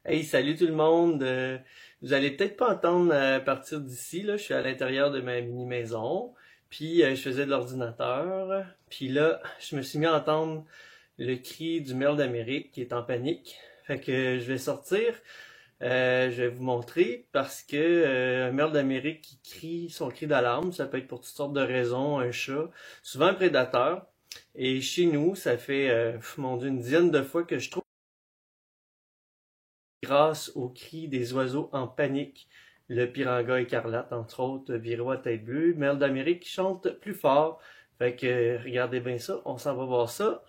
Hey, salut tout le monde! Vous allez peut-être pas entendre à partir d'ici, là, je suis à l'intérieur de ma mini-maison, puis je faisais de l'ordinateur, puis là, je me suis mis à entendre le cri du merle d'Amérique qui est en panique. Fait que je vais sortir, je vais vous montrer parce que un merle d'Amérique qui crie son cri d'alarme, ça peut être pour toutes sortes de raisons, un chat, souvent un prédateur. Et chez nous, ça fait, mon Dieu, une dizaine de fois que je trouve grâce aux cris des oiseaux en panique, le piranga écarlate, entre autres, virou à tête bleue, merle d'Amérique qui chante plus fort. Fait que regardez bien ça, on s'en va voir ça.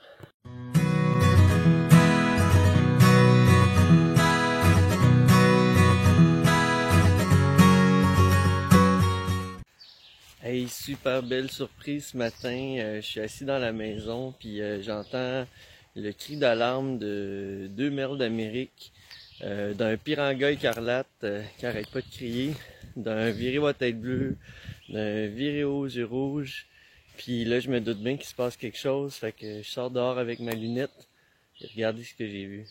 Hey, super belle surprise ce matin. Je suis assis dans la maison, puis j'entends le cri d'alarme de deux merles d'Amérique, d'un piranga écarlate qui arrête pas de crier, d'un viré à tête bleue, d'un viré aux yeux rouges. Puis là, je me doute bien qu'il se passe quelque chose, fait que je sors dehors avec ma lunette et regardez ce que j'ai vu.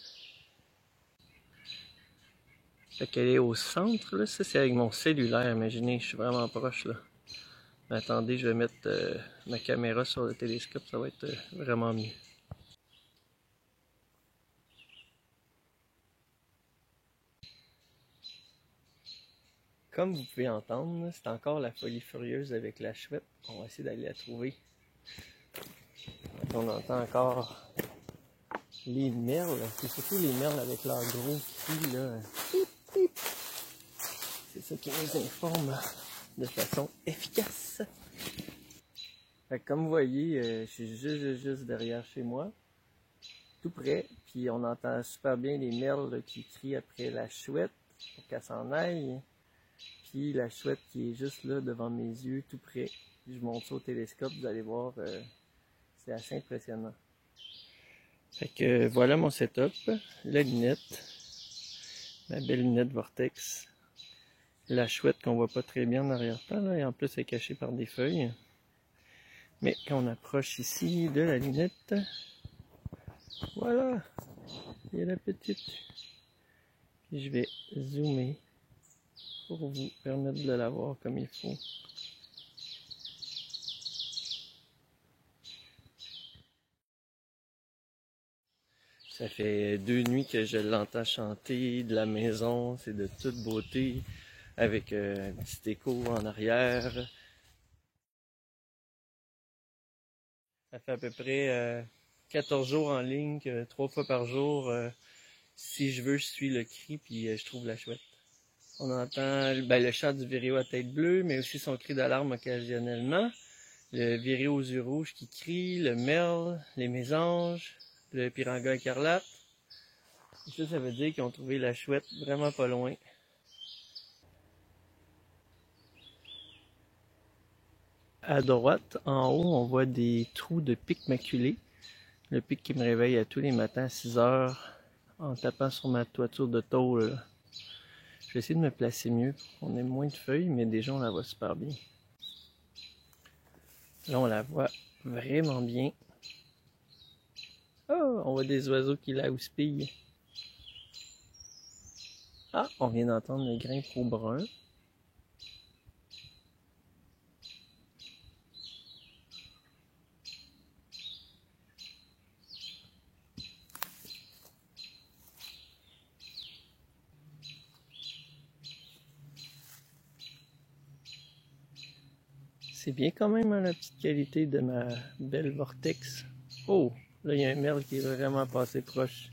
Fait qu'elle est au centre, là, ça c'est avec mon cellulaire, imaginez, je suis vraiment proche là. Mais attendez, je vais mettre ma caméra sur le télescope, ça va être vraiment mieux. Comme vous pouvez entendre, c'est encore la folie furieuse avec la chouette. On va essayer d'aller la trouver. On entend encore les merles, c'est surtout les merles avec leur gros cri là. C'est ça qui nous informe de façon efficace. Fait que comme vous voyez, je suis juste derrière chez moi, tout près, puis on entend super bien les merles qui crient après la chouette pour qu'elle s'en aille. Puis la chouette qui est juste là devant mes yeux, tout près. Puis je monte ça au télescope, vous allez voir, c'est assez impressionnant. Fait que voilà mon setup, la lunette, ma belle lunette Vortex, la chouette qu'on voit pas très bien en arrière-plan, là, et en plus elle est cachée par des feuilles. Mais quand on approche ici de la lunette, voilà, il y a la petite. Puis je vais zoomer pour vous permettre de la voir comme il faut. Ça fait 2 nuits que je l'entends chanter de la maison, c'est de toute beauté, avec un petit écho en arrière. Ça fait à peu près 14 jours en ligne, 3 fois par jour. Si je veux, je suis le cri, puis je trouve la chouette. On entend le chant du viré à tête bleue, mais aussi son cri d'alarme occasionnellement. Le viré aux yeux rouges qui crie, le merle, les mésanges, le piranga écarlate. Et ça veut dire qu'ils ont trouvé la chouette vraiment pas loin. À droite, en haut, on voit des trous de pic maculé. Le pic qui me réveille à tous les matins à 6 heures en tapant sur ma toiture de tôle. Je vais essayer de me placer mieux pour qu'on ait moins de feuilles, mais déjà on la voit super bien. Là, on la voit vraiment bien. Oh, on voit des oiseaux qui la houspillent. Ah, on vient d'entendre le grain pro brun. C'est bien quand même hein, la petite qualité de ma belle Vortex. Oh, là il y a un merle qui est vraiment passé proche.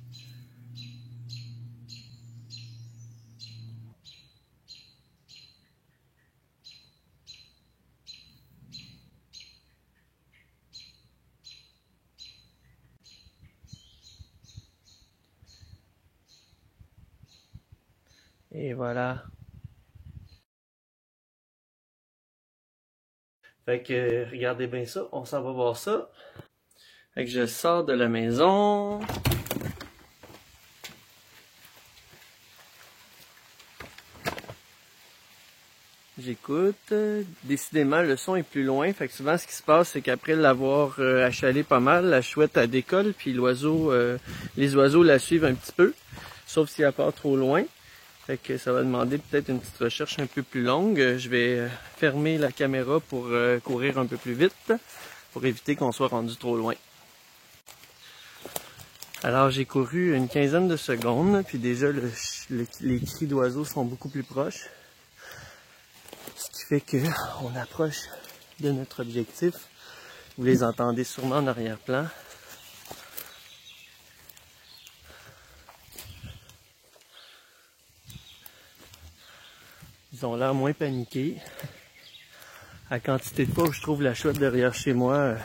Et voilà. Fait que regardez bien ça, on s'en va voir ça. Fait que je sors de la maison. J'écoute. Décidément, le son est plus loin. Fait que souvent, ce qui se passe, c'est qu'après l'avoir achalé pas mal, la chouette, elle décolle, puis les oiseaux la suivent un petit peu. sauf si elle part trop loin. Fait que ça va demander peut-être une petite recherche un peu plus longue. Je vais fermer la caméra pour courir un peu plus vite, pour éviter qu'on soit rendu trop loin. Alors j'ai couru une quinzaine de secondes, puis déjà les cris d'oiseaux sont beaucoup plus proches. Ce qui fait qu'on approche de notre objectif. Vous les entendez sûrement en arrière-plan. Ils ont l'air moins paniqués. À quantité de fois où je trouve la chouette derrière chez moi,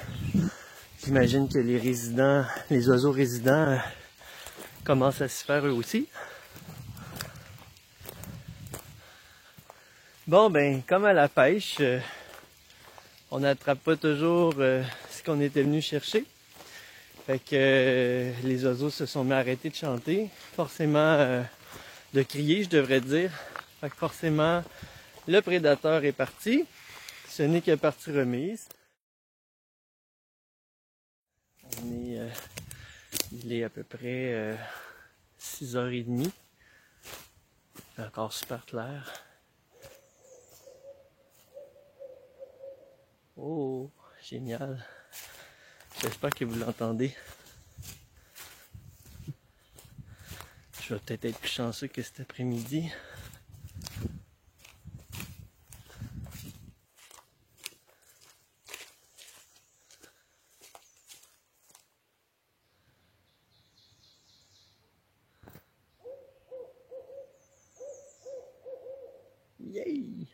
j'imagine que les oiseaux résidents commencent à s'y faire eux aussi. Bon ben, comme à la pêche, on n'attrape pas toujours ce qu'on était venu chercher. Fait que les oiseaux se sont mis à arrêter de chanter, forcément de crier, je devrais dire. Fait que forcément, le prédateur est parti. Ce n'est que partie remise. Il est à peu près 6h30. C'est encore super clair. Oh, génial. J'espère que vous l'entendez. Je vais peut-être être plus chanceux que cet après-midi. Yay!